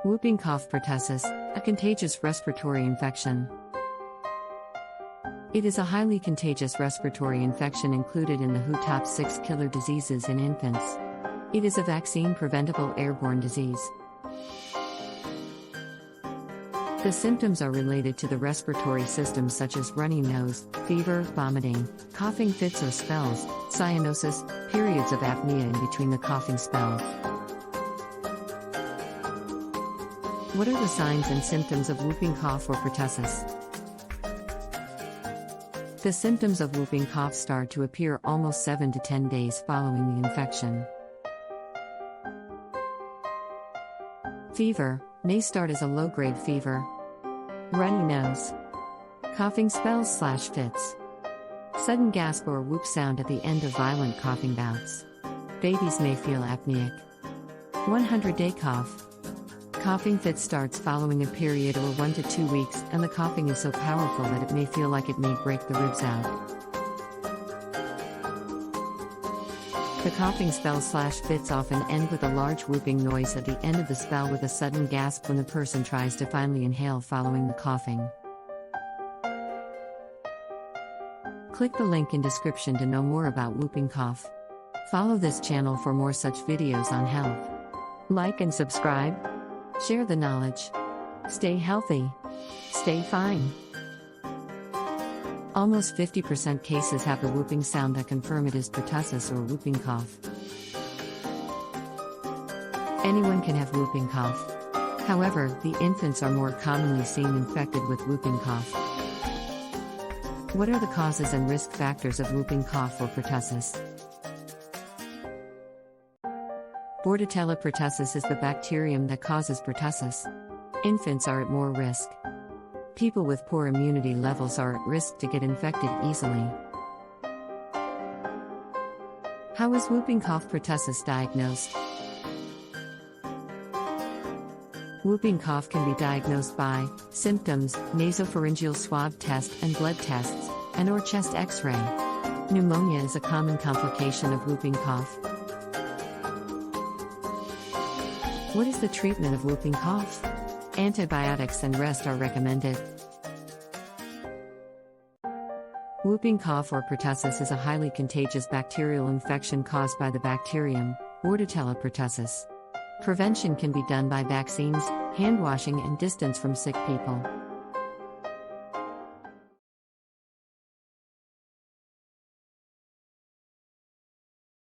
Whooping cough pertussis, a contagious respiratory infection. It is a highly contagious respiratory infection included in the WHO top 6 killer diseases in infants. It is a vaccine-preventable airborne disease. The symptoms are related to the respiratory system such as runny nose, fever, vomiting, coughing fits or spells, cyanosis, periods of apnea in between the coughing spells. What are the signs and symptoms of whooping cough or pertussis? The symptoms of whooping cough start to appear almost 7 to 10 days following the infection. Fever may start as a low-grade fever. Runny nose. Coughing spells/fits. Sudden gasp or whoop sound at the end of violent coughing bouts. Babies may feel apneic. 100-day cough. Coughing fit starts following a period or 1 to 2 weeks, and the coughing is so powerful that it may feel like it may break the ribs out. The coughing spells/fits often end with a large whooping noise at the end of the spell with a sudden gasp when the person tries to finally inhale following the coughing. Click the link in description to know more about whooping cough. Follow this channel for more such videos on health. Like and subscribe. Share the knowledge. Stay healthy. Stay fine. Almost 50% cases have the whooping sound that confirm it is pertussis or whooping cough. Anyone can have whooping cough. However, the infants are more commonly seen infected with whooping cough. What are the causes and risk factors of whooping cough or pertussis? Bordetella pertussis is the bacterium that causes pertussis. Infants are at more risk. People with poor immunity levels are at risk to get infected easily. How is whooping cough pertussis diagnosed? Whooping cough can be diagnosed by symptoms, nasopharyngeal swab test and blood tests, and/or chest X-ray. Pneumonia is a common complication of whooping cough. What is the treatment of whooping cough? Antibiotics and rest are recommended. Whooping cough or pertussis is a highly contagious bacterial infection caused by the bacterium, Bordetella pertussis. Prevention can be done by vaccines, hand washing and distance from sick people.